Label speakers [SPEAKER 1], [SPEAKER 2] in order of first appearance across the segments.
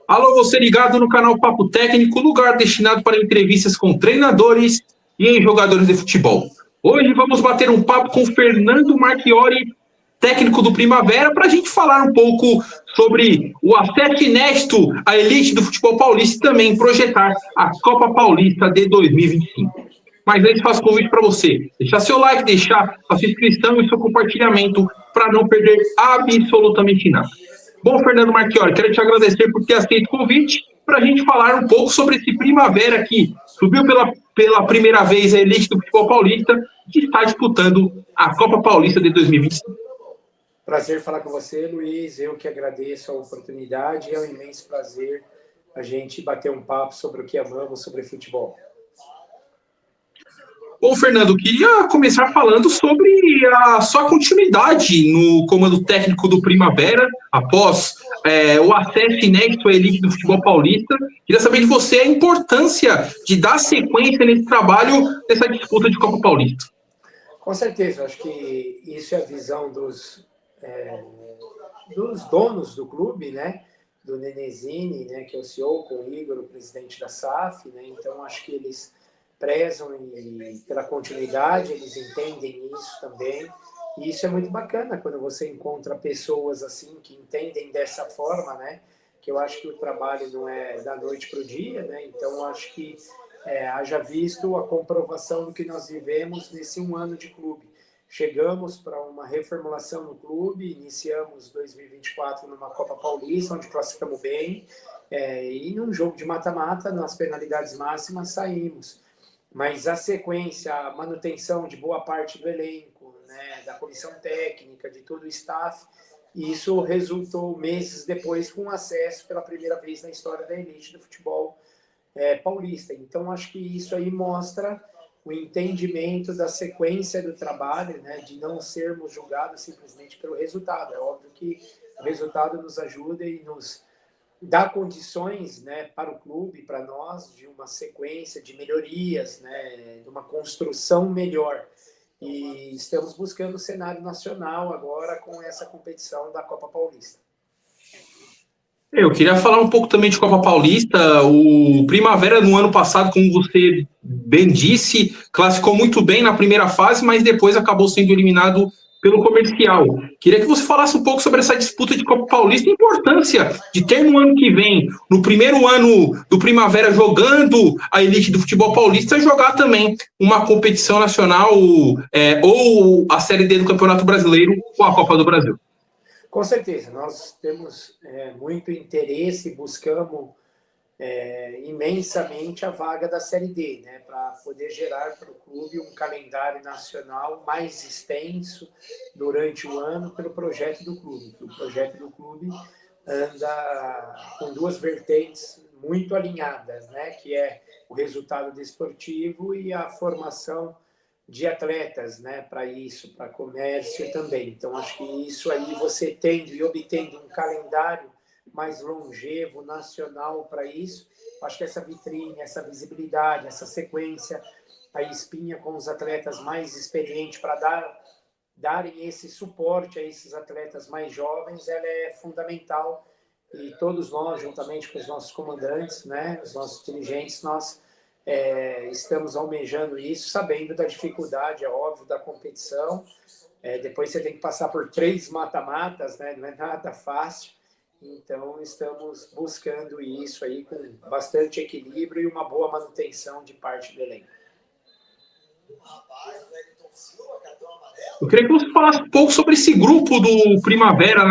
[SPEAKER 1] Alô, você ligado no canal Papo Técnico, lugar destinado para entrevistas com treinadores e jogadores de futebol. Hoje vamos bater um papo com Fernando Marchiori, técnico do Primavera, para a gente falar um pouco sobre o acesso inédito à elite do futebol paulista e também projetar a Copa Paulista de 2025. Mas antes faço convite para você, deixar seu like, deixar a sua inscrição e seu compartilhamento para não perder absolutamente nada. Bom, Fernando Marchiori, quero te agradecer por ter aceito o convite para a gente falar um pouco sobre esse Primavera que subiu pela primeira vez a elite do futebol paulista que está disputando a Copa Paulista de 2025.
[SPEAKER 2] Prazer falar com você, Luiz. Eu que agradeço a oportunidade. É um imenso prazer a gente bater um papo sobre o que amamos, sobre futebol.
[SPEAKER 1] Bom, Fernando, queria começar falando sobre a sua continuidade no comando técnico do Primavera, após o acesso inédito à elite do futebol paulista. Queria saber de você a importância de dar sequência nesse trabalho, nessa disputa de Copa Paulista.
[SPEAKER 2] Com certeza, acho que isso é a visão dos donos do clube, né? Do Nenezini, né? Que é o CEO, com o Igor, o presidente da SAF, né? Então, acho que eles prezam pela continuidade, eles entendem isso também, e isso é muito bacana quando você encontra pessoas assim que entendem dessa forma, né? Que eu acho que o trabalho não é da noite para o dia, né? Então acho que haja visto a comprovação do que nós vivemos nesse 1 ano de clube. Chegamos para uma reformulação no clube, iniciamos 2024 numa Copa Paulista, onde classificamos bem, e num jogo de mata-mata, nas penalidades máximas, saímos. Mas a sequência, a manutenção de boa parte do elenco, né, da comissão técnica, de todo o staff, isso resultou meses depois com acesso pela primeira vez na história da elite do futebol paulista. Então, acho que isso aí mostra o entendimento da sequência do trabalho, né, de não sermos julgados simplesmente pelo resultado. É óbvio que o resultado nos ajuda e nos dá condições, né, para o clube, para nós, de uma sequência de melhorias, né, de uma construção melhor. E estamos buscando o cenário nacional agora com essa competição da Copa Paulista.
[SPEAKER 1] Eu queria falar um pouco também de Copa Paulista. O Primavera, no ano passado, como você bem disse, classificou muito bem na primeira fase, mas depois acabou sendo eliminado pelo Comercial. Queria que você falasse um pouco sobre essa disputa de Copa Paulista e a importância de ter no ano que vem, no primeiro ano do Primavera, jogando a elite do futebol paulista, jogar também uma competição nacional ou a Série D do Campeonato Brasileiro ou a Copa do Brasil.
[SPEAKER 2] Com certeza, nós temos muito interesse, buscamos imensamente a vaga da Série D, né, para poder gerar para o clube um calendário nacional mais extenso durante o ano pelo projeto do clube. O projeto do clube anda com duas vertentes muito alinhadas, né, que é o resultado desportivo e a formação de atletas, né, para isso, para comércio também. Então, acho que isso aí, você tendo e obtendo um calendário mais longevo, nacional para isso, acho que essa vitrine, essa visibilidade, essa sequência, a espinha com os atletas mais experientes para darem esse suporte a esses atletas mais jovens, ela é fundamental. E todos nós, juntamente com os nossos comandantes, né, os nossos dirigentes, nós estamos almejando isso, sabendo da dificuldade, é óbvio, da competição. Depois você tem que passar por 3 mata-matas, né? Não é nada fácil. Então, estamos buscando isso aí com bastante equilíbrio e uma boa manutenção de parte do elenco.
[SPEAKER 1] Eu queria que você falasse um pouco sobre esse grupo do Primavera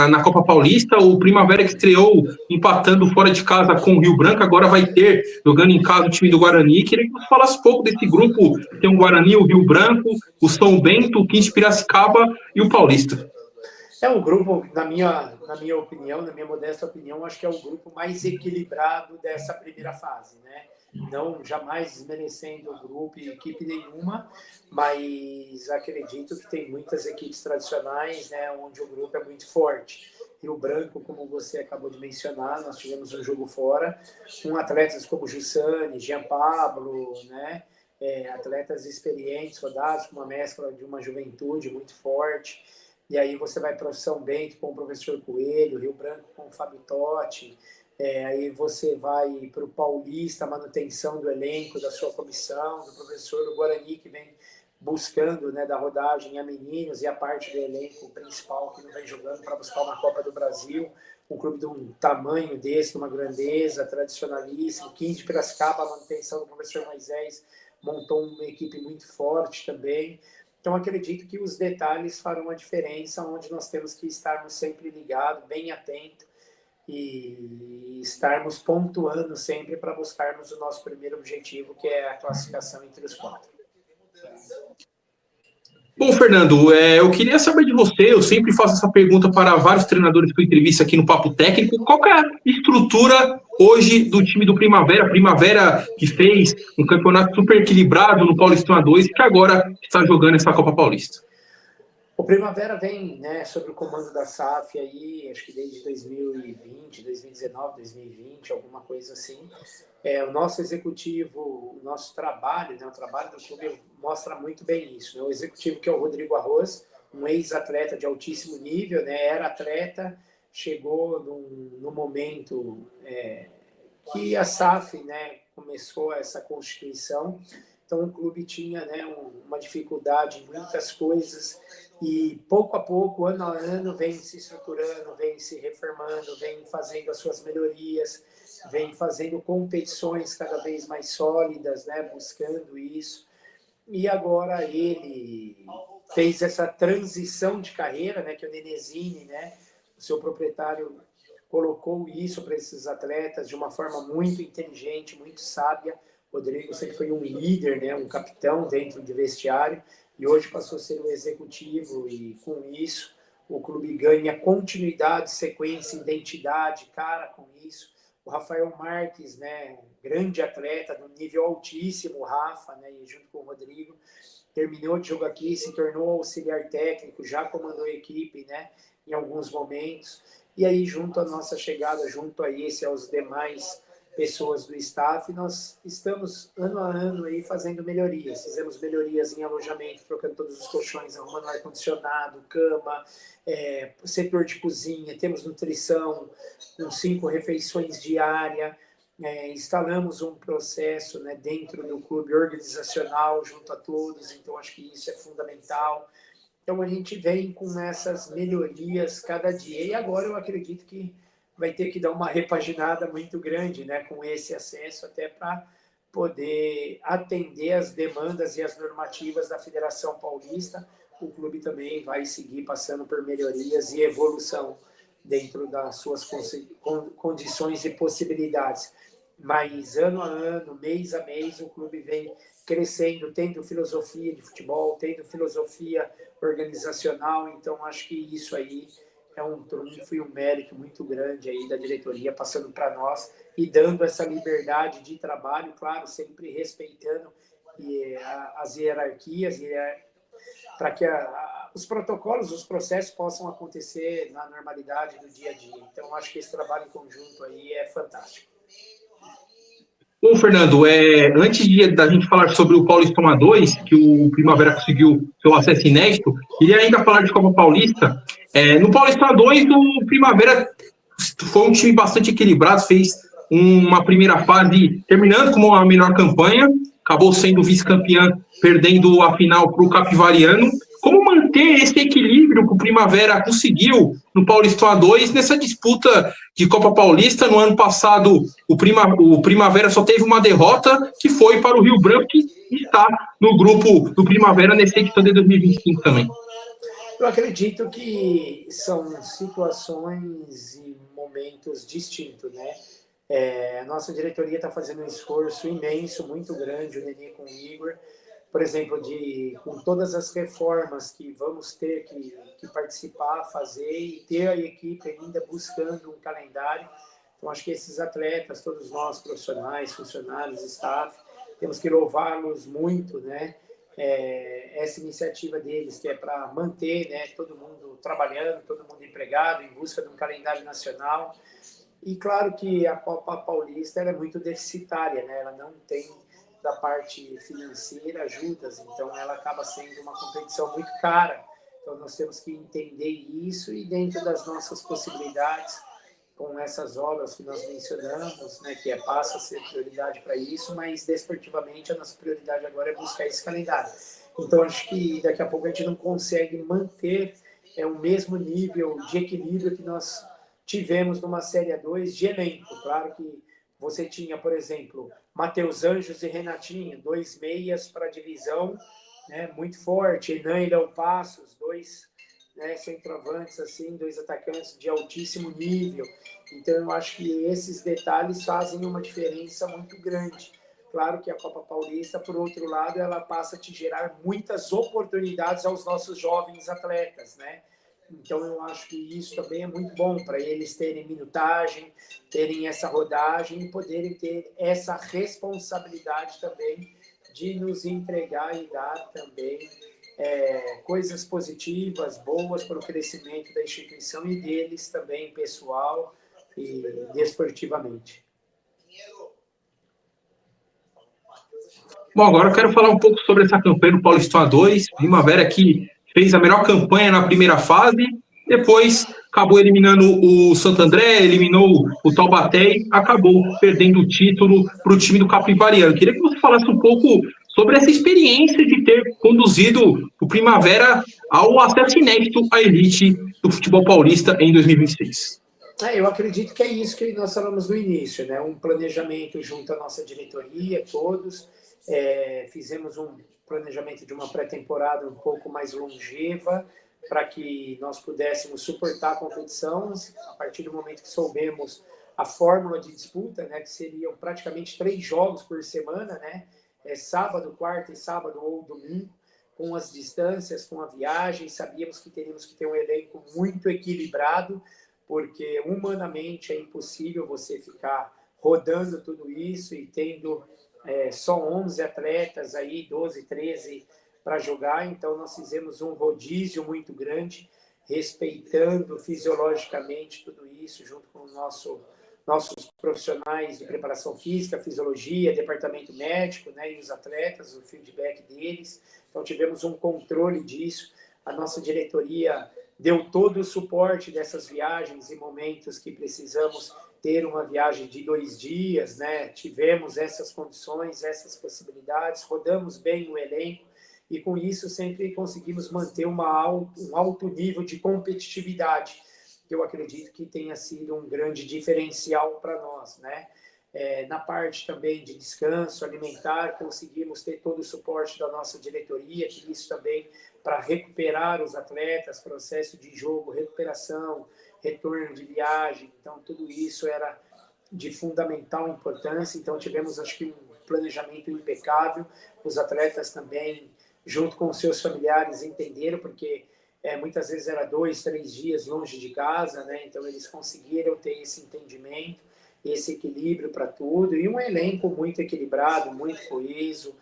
[SPEAKER 1] na Copa Paulista. O Primavera que estreou empatando fora de casa com o Rio Branco, agora vai ter, jogando em casa, o time do Guarani. Queria que você falasse um pouco desse grupo. Tem o Guarani, o Rio Branco, o São Bento, o 15 de Piracicaba e o Paulista.
[SPEAKER 2] É um grupo, na minha opinião, na minha modesta opinião, acho que é o grupo mais equilibrado dessa primeira fase, né? Não jamais desmerecendo o grupo e equipe nenhuma, mas acredito que tem muitas equipes tradicionais, né, onde o grupo é muito forte. Rio Branco, como você acabou de mencionar, nós tivemos um jogo fora, com atletas como Jussani, Jean Pablo, né, atletas experientes, rodados, com uma mescla de uma juventude muito forte. E aí você vai para o São Bento com o professor Coelho, Rio Branco com o Fábio Totti, Aí você vai para o Paulista, manutenção do elenco, da sua comissão, do professor do Guarani, que vem buscando, né, da rodagem a meninos e a parte do elenco principal que não vem jogando para buscar uma Copa do Brasil. Um clube de um tamanho desse, uma grandeza, tradicionalíssimo. 15 de Piracicaba, a manutenção do professor Moisés, montou uma equipe muito forte também. Então, acredito que os detalhes farão a diferença, onde nós temos que estarmos sempre ligados, bem atentos, e estarmos pontuando sempre para buscarmos o nosso primeiro objetivo, que é a classificação entre os 4.
[SPEAKER 1] Bom, Fernando, eu queria saber de você, eu sempre faço essa pergunta para vários treinadores que eu entrevisto aqui no Papo Técnico, qual que é a estrutura hoje do time do Primavera? Primavera que fez um campeonato super equilibrado no Paulistão A2, que agora está jogando essa Copa Paulista.
[SPEAKER 2] O Primavera vem, né, sob o comando da SAF aí, acho que desde 2020, 2019, 2020, alguma coisa assim. O nosso executivo, o nosso trabalho, né, o trabalho do clube mostra muito bem isso. Né? O executivo, que é o Rodrigo Arroz, um ex-atleta de altíssimo nível, né, era atleta, chegou no momento que a SAF, né, começou essa constituição. Então o clube tinha, né, uma dificuldade em muitas coisas e pouco a pouco, ano a ano, vem se estruturando, vem se reformando, vem fazendo as suas melhorias, vem fazendo competições cada vez mais sólidas, né, buscando isso. E agora ele fez essa transição de carreira, né, que o Nenezini, né, o seu proprietário, colocou isso para esses atletas de uma forma muito inteligente, muito sábia. Rodrigo sempre foi um líder, né, um capitão dentro de vestiário, e hoje passou a ser um executivo, e com isso o clube ganha continuidade, sequência, identidade, cara, com isso. O Rafael Marques, né, grande atleta, de um nível altíssimo, o Rafa, né, e junto com o Rodrigo, terminou de jogo aqui, se tornou auxiliar técnico, já comandou a equipe, né, em alguns momentos. E aí, junto à nossa chegada, junto a esse, aos demais pessoas do staff, nós estamos ano a ano aí fazendo melhorias. Fizemos melhorias em alojamento, trocando todos os colchões, arrumando ar-condicionado, cama, setor de cozinha, temos nutrição, com 5 refeições diárias, instalamos um processo, né, dentro do clube organizacional junto a todos, então acho que isso é fundamental. Então a gente vem com essas melhorias cada dia, e agora eu acredito que vai ter que dar uma repaginada muito grande, né, com esse acesso, até para poder atender as demandas e as normativas da Federação Paulista. O clube também vai seguir passando por melhorias e evolução dentro das suas condições e possibilidades. Mas ano a ano, mês a mês, o clube vem crescendo, tendo filosofia de futebol, tendo filosofia organizacional. Então acho que isso aí é um trunfo e um mérito muito grande aí da diretoria passando para nós e dando essa liberdade de trabalho, claro, sempre respeitando as hierarquias, para que os protocolos, os processos possam acontecer na normalidade do dia a dia. Então, acho que esse trabalho em conjunto aí é fantástico.
[SPEAKER 1] Bom, Fernando, antes da gente falar sobre o Paulistão A2, que o Primavera conseguiu seu acesso inédito, queria ainda falar de Copa Paulista. No Paulistão A2, o Primavera foi um time bastante equilibrado, fez uma primeira fase terminando com a melhor campanha, acabou sendo vice-campeã, perdendo a final para o Capivariano. Como manter esse equilíbrio que o Primavera conseguiu no Paulistão A2 nessa disputa de Copa Paulista? No ano passado, o Primavera só teve uma derrota, que foi para o Rio Branco, que está no grupo do Primavera nesse edição de 2025 também.
[SPEAKER 2] Eu acredito que são situações e momentos distintos, né? A nossa diretoria está fazendo um esforço imenso, muito grande, o Nenê com o Igor, por exemplo, com todas as reformas que vamos ter que participar, fazer, e ter a equipe ainda buscando um calendário. Então, acho que esses atletas, todos nós, profissionais, funcionários, staff, temos que louvá-los muito, né? Essa iniciativa deles, que é para manter, né, todo mundo trabalhando, todo mundo empregado, em busca de um calendário nacional. E claro que a Copa Paulista ela é muito deficitária, né? Ela não tem, da parte financeira, ajudas, então ela acaba sendo uma competição muito cara. Então nós temos que entender isso e, dentro das nossas possibilidades, com essas obras que nós mencionamos, né, que passa a ser prioridade para isso, mas desportivamente a nossa prioridade agora é buscar esse calendário. Então, acho que daqui a pouco a gente não consegue manter o mesmo nível de equilíbrio que nós tivemos numa Série A2 de elenco. Claro que você tinha, por exemplo, Matheus Anjos e Renatinho, 2 meias para a divisão, né, muito forte, Enan e Léo Passos, 2, né, centroavantes, assim, 2 atacantes de altíssimo nível. Então, eu acho que esses detalhes fazem uma diferença muito grande. Claro que a Copa Paulista, por outro lado, ela passa a te gerar muitas oportunidades aos nossos jovens atletas, né? Então, eu acho que isso também é muito bom para eles terem minutagem, terem essa rodagem e poderem ter essa responsabilidade também de nos entregar e dar também coisas positivas, boas para o crescimento da instituição e deles também, pessoal e desportivamente.
[SPEAKER 1] Bom, agora eu quero falar um pouco sobre essa campanha do Paulistão A2, Primavera que fez a melhor campanha na primeira fase, depois acabou eliminando o Santo André, eliminou o Taubaté e acabou perdendo o título para o time do Capivariano. Queria que você falasse um pouco sobre essa experiência de ter conduzido o Primavera ao acesso inédito à elite do futebol paulista em 2026.
[SPEAKER 2] Eu acredito que é isso que nós falamos no início, né? Um planejamento junto à nossa diretoria, todos. Fizemos um planejamento de uma pré-temporada um pouco mais longeva, para que nós pudéssemos suportar a competição a partir do momento que soubemos a fórmula de disputa, né? Que seriam praticamente 3 jogos por semana, né? Sábado, quarta e sábado ou domingo, com as distâncias, com a viagem. Sabíamos que teríamos que ter um elenco muito equilibrado, porque humanamente é impossível você ficar rodando tudo isso e tendo só 11 atletas, aí 12, 13 para jogar. Então, nós fizemos um rodízio muito grande, respeitando fisiologicamente tudo isso, junto com nossos profissionais de preparação física, fisiologia, departamento médico, né, e os atletas, o feedback deles. Então, tivemos um controle disso. A nossa diretoria deu todo o suporte dessas viagens e momentos que precisamos ter uma viagem de 2 dias, né? Tivemos essas condições, essas possibilidades, rodamos bem o elenco e com isso sempre conseguimos manter um alto nível de competitividade, que eu acredito que tenha sido um grande diferencial para nós, né? Na parte também de descanso alimentar, conseguimos ter todo o suporte da nossa diretoria, que isso também para recuperar os atletas, processo de jogo, recuperação, retorno de viagem. Então, tudo isso era de fundamental importância. Então, tivemos, acho que, um planejamento impecável. Os atletas também, junto com os seus familiares, entenderam, porque muitas vezes era 2, 3 dias longe de casa, né? Então, eles conseguiram ter esse entendimento, esse equilíbrio para tudo. E um elenco muito equilibrado, muito coeso,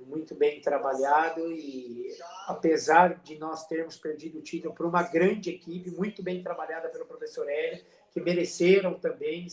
[SPEAKER 2] muito bem trabalhado e apesar de nós termos perdido o título por uma grande equipe, muito bem trabalhada pelo professor Hélio, que mereceram também,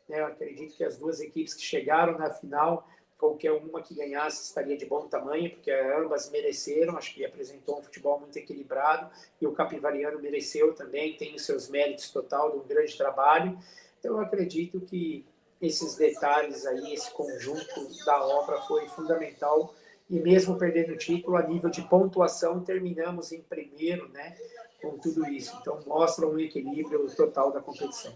[SPEAKER 2] eu acredito que as 2 equipes que chegaram na final, qualquer uma que ganhasse estaria de bom tamanho, porque ambas mereceram, acho que apresentou um futebol muito equilibrado e o Capivariano mereceu também, tem os seus méritos total de um grande trabalho. Então eu acredito que esses detalhes aí, esse conjunto da obra foi fundamental e mesmo perdendo o título, a nível de pontuação, terminamos em primeiro, né, com tudo isso. Então, mostra um equilíbrio total da competição.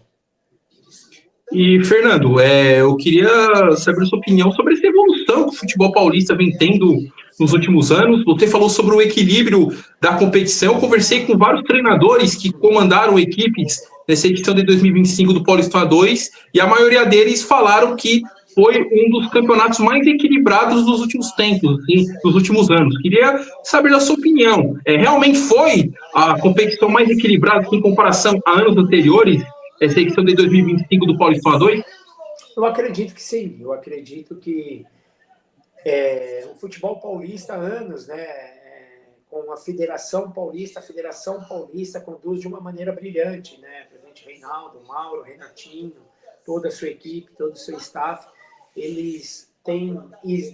[SPEAKER 1] E, Fernando, eu queria saber a sua opinião sobre essa evolução que o futebol paulista vem tendo nos últimos anos. Você falou sobre o equilíbrio da competição. Eu conversei com vários treinadores que comandaram equipes nessa edição de 2025 do Paulistão A2 e a maioria deles falaram que foi um dos campeonatos mais equilibrados dos últimos tempos, assim, dos últimos anos. Queria saber a sua opinião. Realmente foi a competição mais equilibrada em comparação a anos anteriores? Essa edição de 2025 do Paulistão A2?
[SPEAKER 2] Eu acredito que sim. Eu acredito que o futebol paulista há anos, né, com a Federação Paulista conduz de uma maneira brilhante, né? O presidente Reinaldo, Mauro, Renatinho, toda a sua equipe, todo o seu staff, eles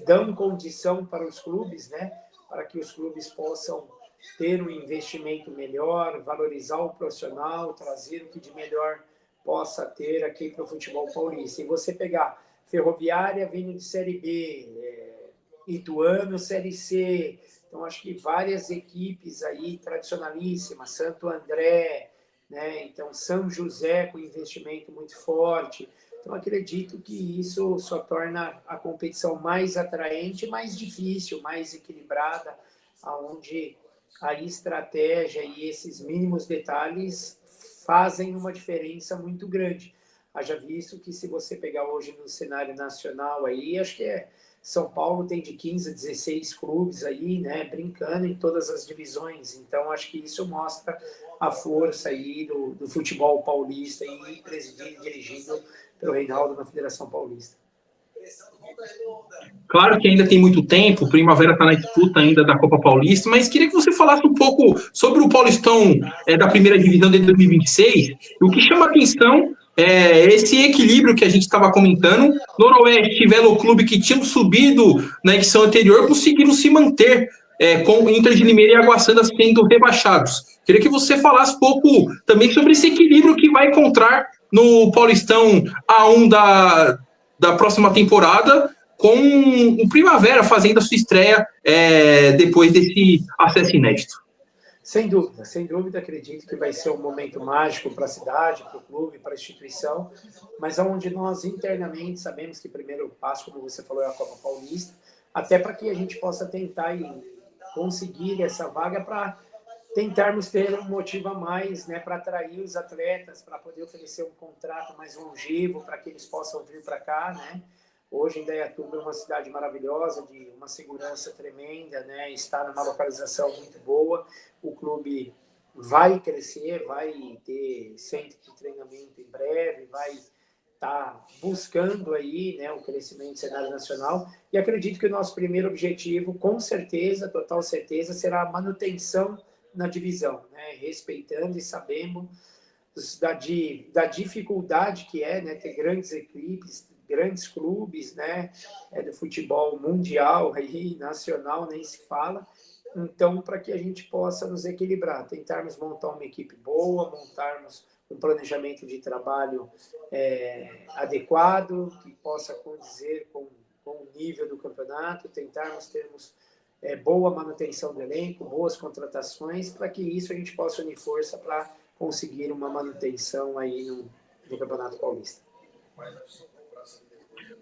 [SPEAKER 2] dão condição para os clubes, né, para que os clubes possam ter um investimento melhor, valorizar o profissional, trazer o que de melhor possa ter aqui para o futebol paulista. E você pegar Ferroviária vindo de Série B, Ituano, Série C, então acho que várias equipes aí tradicionalíssimas, Santo André, né? Então São José com investimento muito forte. Então acredito que isso só torna a competição mais atraente, mais difícil, mais equilibrada, aonde a estratégia e esses mínimos detalhes fazem uma diferença muito grande. Haja visto que se você pegar hoje no cenário nacional aí, acho que São Paulo tem de 15 a 16 clubes aí, né, brincando em todas as divisões. Então, acho que isso mostra a força aí do futebol paulista e presidido e dirigido pelo Reinaldo na Federação Paulista.
[SPEAKER 1] Claro que ainda tem muito tempo, o Primavera está na disputa ainda da Copa Paulista, mas queria que você falasse um pouco sobre o Paulistão da primeira divisão de 2026. O que chama atenção é esse equilíbrio que a gente estava comentando. Noroeste e Velo Clube, que tinham subido na edição anterior, conseguiram se manter com o Inter de Limeira e Água Santa sendo rebaixados. Queria que você falasse um pouco também sobre esse equilíbrio que vai encontrar no Paulistão A1 da próxima temporada, com o Primavera fazendo a sua estreia depois desse acesso inédito.
[SPEAKER 2] Sem dúvida, acredito que vai ser um momento mágico para a cidade, para o clube, para a instituição, mas onde nós internamente sabemos que o primeiro passo, como você falou, é a Copa Paulista, até para que a gente possa tentar e conseguir essa vaga para tentarmos ter um motivo a mais, né, para atrair os atletas, para poder oferecer um contrato mais longevo, para que eles possam vir para cá, né? Hoje, Indaiatuba é uma cidade maravilhosa, de uma segurança tremenda, né? Está numa localização muito boa. O clube vai crescer, vai ter centro de treinamento em breve, vai estar buscando aí, né, o crescimento do cenário nacional. E acredito que o nosso primeiro objetivo, com certeza, total certeza, será a manutenção na divisão, né? Respeitando e sabendo da dificuldade que é, né, ter grandes equipes, grandes clubes, né, do futebol mundial e nacional, nem se fala. Então, para que a gente possa nos equilibrar, tentarmos montar uma equipe boa, montarmos um planejamento de trabalho adequado, que possa condizer com o nível do campeonato, tentarmos termos boa manutenção do elenco, boas contratações, para que isso a gente possa unir força para conseguir uma manutenção aí no Campeonato Paulista.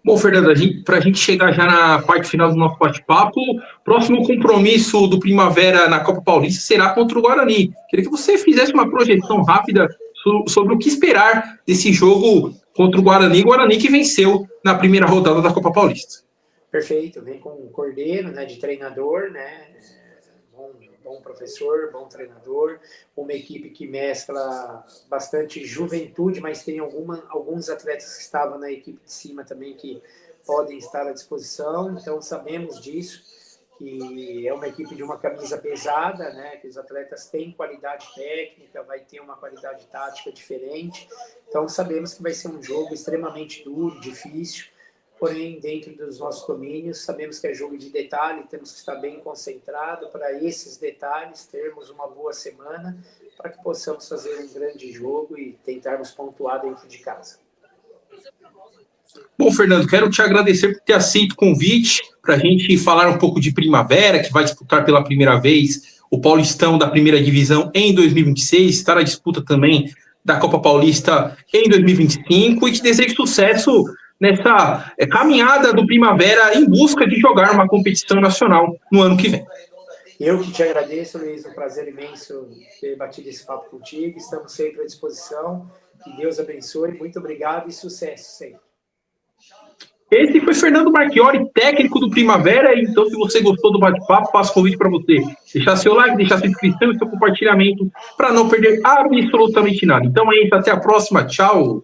[SPEAKER 1] Bom, Fernando, para a gente chegar já na parte final do nosso bate-papo, próximo compromisso do Primavera na Copa Paulista será contra o Guarani. Queria que você fizesse uma projeção rápida sobre o que esperar desse jogo contra o Guarani que venceu na primeira rodada da Copa Paulista.
[SPEAKER 2] Perfeito, vem com um Cordeiro, né, de treinador, né, bom professor, bom treinador, uma equipe que mescla bastante juventude, mas tem alguns atletas que estavam na equipe de cima também que podem estar à disposição, então sabemos disso, que é uma equipe de uma camisa pesada, né, que os atletas têm qualidade técnica, vai ter uma qualidade tática diferente, então sabemos que vai ser um jogo extremamente duro, difícil, porém, dentro dos nossos domínios, sabemos que é jogo de detalhe, temos que estar bem concentrado para esses detalhes, termos uma boa semana, para que possamos fazer um grande jogo e tentarmos pontuar dentro de casa.
[SPEAKER 1] Bom, Fernando, quero te agradecer por ter aceito o convite para a gente falar um pouco de Primavera, que vai disputar pela primeira vez o Paulistão da primeira divisão em 2026, está na disputa também da Copa Paulista em 2025, e te desejo sucesso nessa caminhada do Primavera em busca de jogar uma competição nacional no ano que vem.
[SPEAKER 2] Eu que te agradeço, Luiz, um prazer imenso ter batido esse papo contigo, estamos sempre à disposição, que Deus abençoe, muito obrigado e sucesso sempre.
[SPEAKER 1] Esse foi Fernando Marchiori, técnico do Primavera, então se você gostou do bate-papo, faço convite para você deixar seu like, deixar sua inscrição e seu compartilhamento para não perder absolutamente nada. Então é isso, até a próxima, tchau!